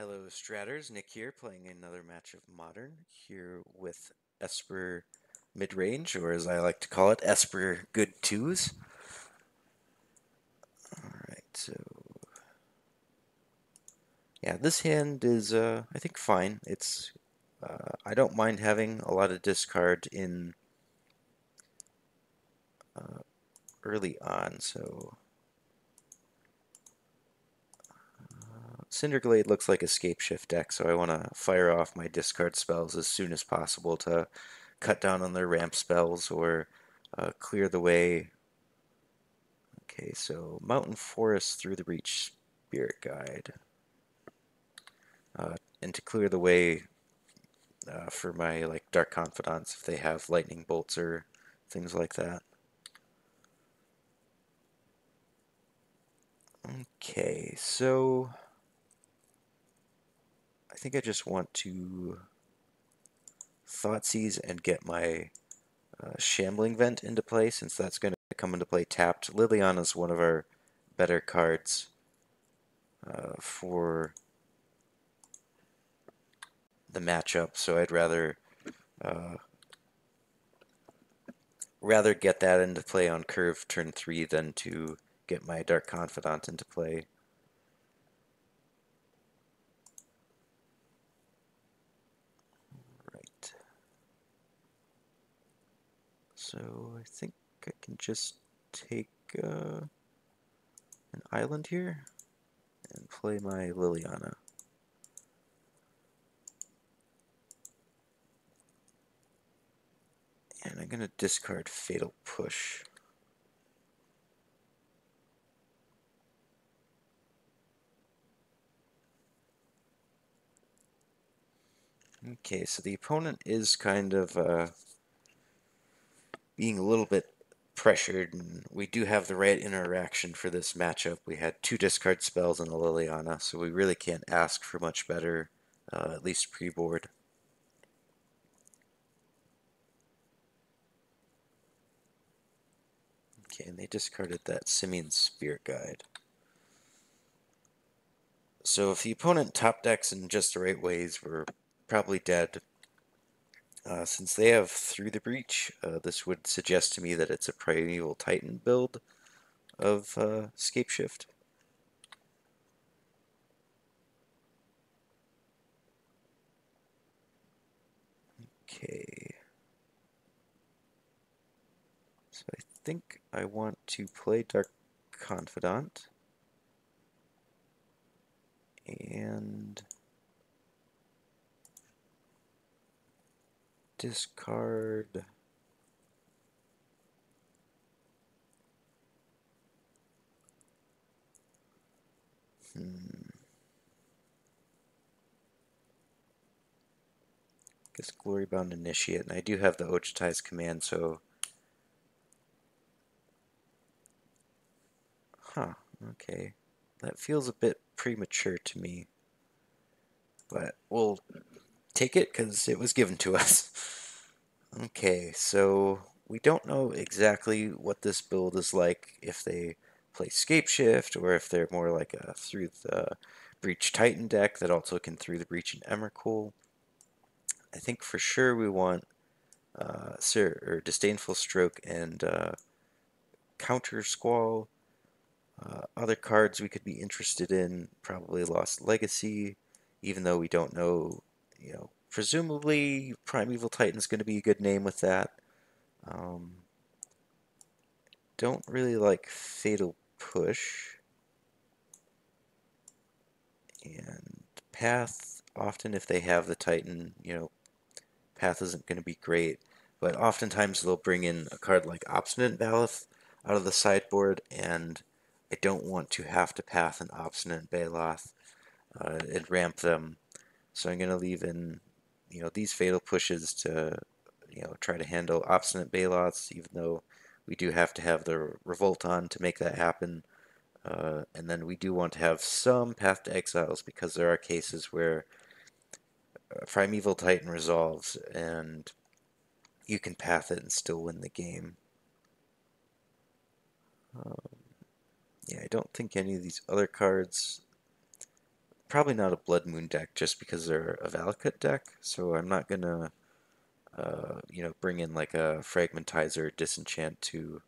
Hello Stratters, Nick here playing another match of Modern here with Esper midrange, or as I like to call it, Esper good 2's. Alright, so yeah, this hand is I think fine. It's I don't mind having a lot of discard in early on, so Cinderglade looks like Escape Shift deck, so I want to fire off my discard spells as soon as possible to cut down on their ramp spells or clear the way. Okay, so Mountain Forest through the Breach Spirit Guide. And to clear the way for my like Dark Confidants if they have lightning bolts or things like that. Okay, so I think I just want to Thoughtseize and get my Shambling Vent into play, since that's going to come into play tapped. Lilianna is one of our better cards for the matchup, so I'd rather get that into play on curve turn 3 than to get my Dark Confidant into play. Right. So I think I can just take an island here and play my Lilianna. And I'm going to discard Fatal Push. Okay, so the opponent is kind of being a little bit pressured, and we do have the right interaction for this matchup. We had 2 discard spells and a Lilianna, so we really can't ask for much better, at least pre-board. Okay, and they discarded that Simian Spirit Guide. So if the opponent top decks in just the right ways, we're probably dead. Since they have Through the Breach, this would suggest to me that it's a Primeval Titan build of Scapeshift. Okay. So I think I want to play Dark Confidant. And discard guess Glorybound Initiate, and I do have the Ojutai's command, so okay. That feels a bit premature to me. But we'll take it because it was given to us. Okay, so we don't know exactly what this build is like, if they play Scapeshift or if they're more like a Through the Breach Titan deck that also can Through the Breach and Emrakul. I think for sure we want Disdainful Stroke and Countersqual. Other cards we could be interested in, probably Lost Legacy, even though we don't know, presumably Primeval Titan's going to be a good name with that. Don't really like Fatal Push. And Path, often if they have the Titan, Path isn't going to be great. But oftentimes they'll bring in a card like Obstinate Baloth out of the sideboard, and I don't want to have to Path an Obstinate Baloth and ramp them. So I'm going to leave in, these Fatal Pushes to, try to handle Obstinate Baloths, even though we do have to have the Revolt on to make that happen. And then we do want to have some Path to Exiles, because there are cases where Primeval Titan resolves and you can path it and still win the game. Yeah, I don't think any of these other cards probably not a Blood Moon deck just because they're a Valakut deck, so I'm not gonna bring in like a Fragmentizer Disenchant to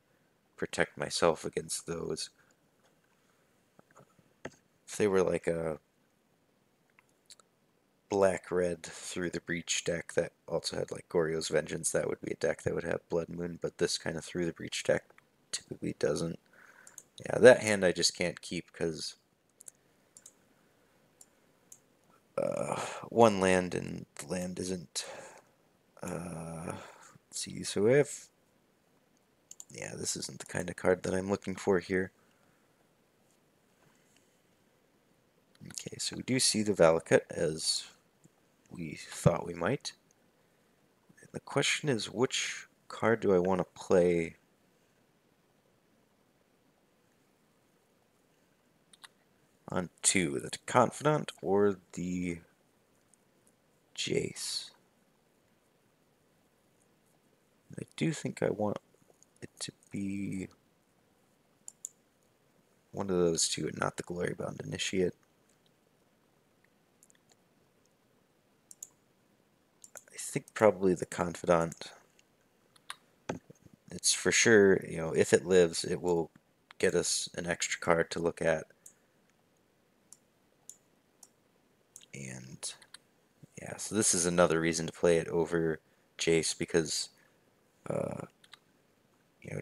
protect myself against those. If they were like a black-red Through the Breach deck that also had like Goryo's Vengeance, that would be a deck that would have Blood Moon, but this kind of Through the Breach deck typically doesn't. Yeah, that hand I just can't keep because one land and the land isn't. Let's see, so I have. Yeah, this isn't the kind of card that I'm looking for here. Okay, so we do see the Valakut as we thought we might. And the question is, which card do I want to play on 2? The Confidant or the Jace? I do think I want it to be one of those two and not the Glorybound Initiate. I think probably the Confidant. It's for sure, if it lives, it will get us an extra card to look at. And yeah, so this is another reason to play it over Jace because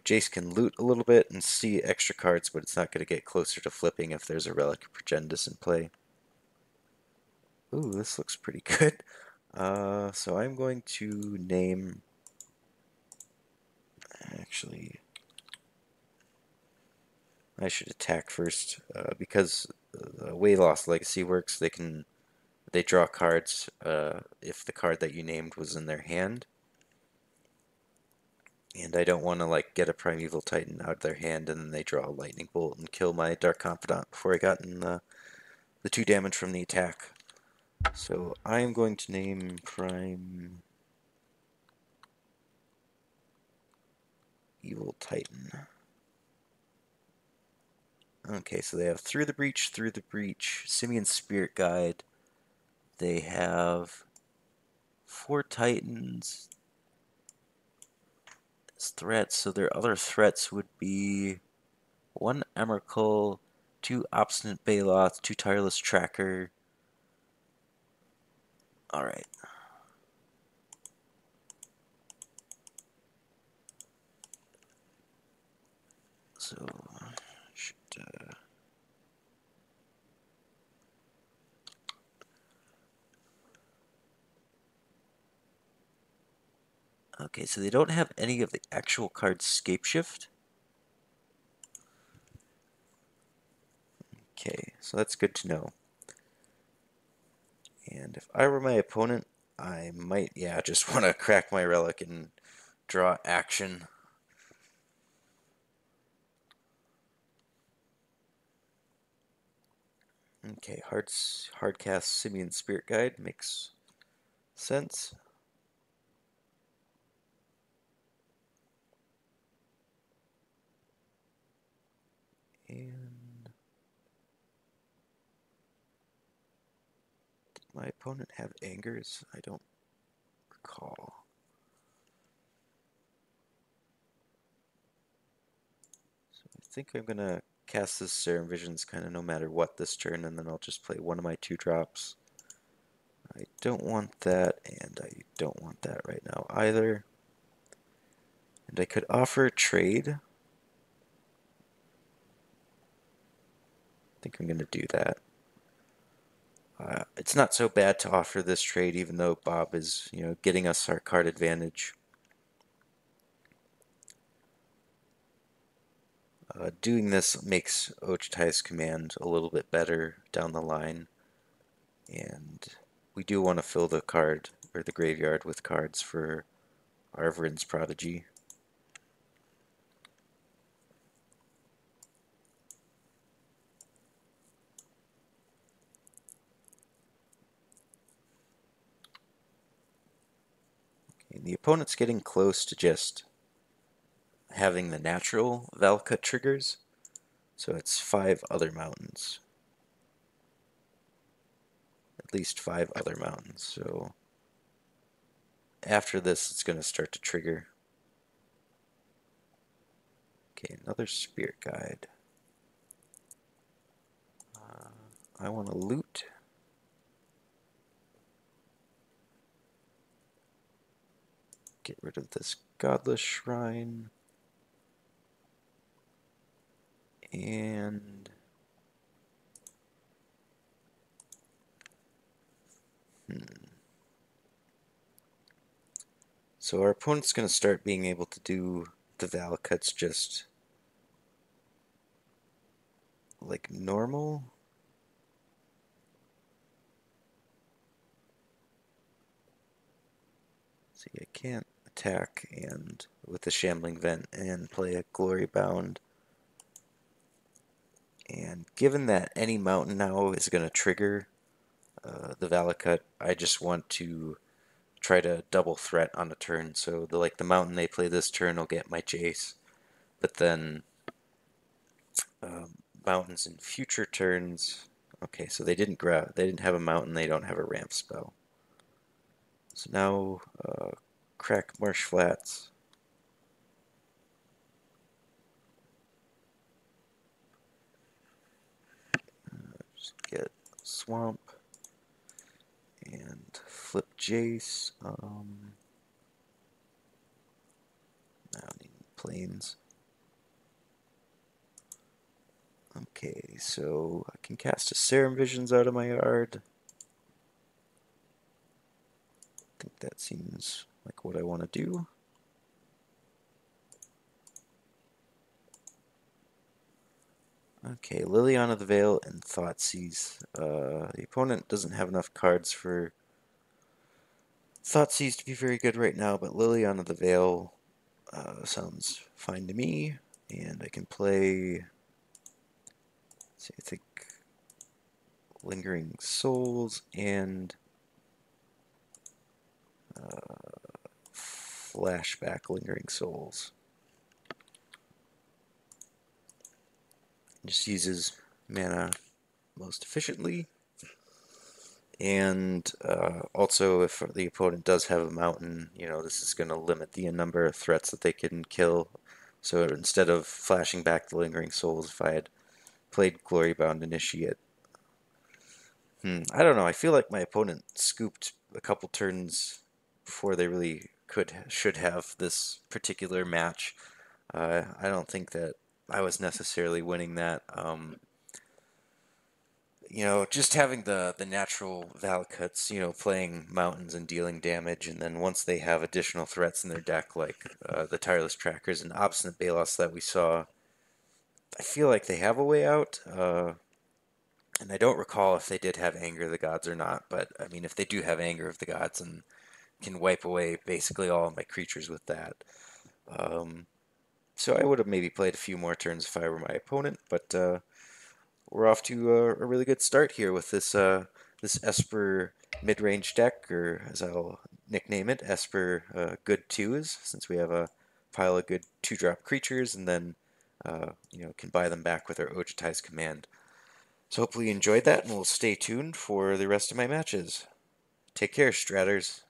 Jace can loot a little bit and see extra cards, but it's not going to get closer to flipping if there's a Relic of Progendus in play. Ooh, this looks pretty good. So I'm going to name... Actually, I should attack first, because the way Lost Legacy works, they draw cards if the card that you named was in their hand. And I don't want to like get a Primeval Titan out of their hand and then they draw a Lightning Bolt and kill my Dark Confidant before I got in the 2 damage from the attack. So I'm going to name Prime Evil Titan. Okay, so they have Through the Breach, Simian Spirit Guide. They have 4 Titans as threats, so their other threats would be 1 Emrakul, 2 Obstinate Baloth, 2 Tireless Tracker. Alright. So, should, okay, so they don't have any of the actual cards Scapeshift. Okay, so that's good to know. And if I were my opponent, I might, just want to crack my Relic and draw action. Okay, hardcast Simian Spirit Guide makes sense. And did my opponent have Angers? I don't recall. So I think I'm gonna cast this Serum Visions kind of no matter what this turn, and then I'll just play one of my 2 drops. I don't want that, and I don't want that right now either. And I could offer a trade. I think I'm going to do that. It's not so bad to offer this trade, even though Bob is, getting us our card advantage. Doing this makes Ojuatai's command a little bit better down the line. And we do want to fill the card, or the graveyard, with cards for Vyrn's Prodigy. Okay, the opponent's getting close to just having the natural Valakut triggers, so it's 5 other mountains. at least 5 other mountains. So after this, it's going to start to trigger. Okay, another Spirit Guide. I want to loot. Get rid of this Godless Shrine. And so our opponent's going to start being able to do the Valakuts just like normal. See, I can't attack and with the Shambling Vent and play a Glory Bound. And given that any mountain now is going to trigger the Valakut, I just want to try to double threat on a turn. So the mountain they play this turn will get my Jace, but then mountains in future turns. Okay, so they didn't have a mountain. They don't have a ramp spell. So now crack Marsh Flats. Just get Swamp and flip Jace. Now I need Plains. Okay, so I can cast a Serum Visions out of my yard. I think that seems like what I want to do. Okay, Lilianna the Veil and Thoughtseize. The opponent doesn't have enough cards for Thoughtseize to be very good right now, but Lilianna the Veil sounds fine to me. And I can play, let's see, I think Lingering Souls and Flashback Lingering Souls. Just uses mana most efficiently. And also, if the opponent does have a mountain, this is going to limit the number of threats that they can kill. So instead of flashing back the Lingering Souls, if I had played Glory Bound Initiate, I don't know. I feel like my opponent scooped a couple turns before they really should have this particular match. I don't think that I was necessarily winning that. Just having the natural Valakuts, playing mountains and dealing damage, and then once they have additional threats in their deck, like the Tireless Trackers and Obstinate Balos that we saw, I feel like they have a way out. And I don't recall if they did have Anger of the Gods or not, but I mean, if they do have Anger of the Gods and can wipe away basically all of my creatures with that. So I would have maybe played a few more turns if I were my opponent, but we're off to a really good start here with this Esper mid-range deck, or as I'll nickname it, Esper good 2's, since we have a pile of good 2-drop creatures, and then can buy them back with our Ojuatai's command. So hopefully you enjoyed that, and we'll stay tuned for the rest of my matches. Take care, Stratters.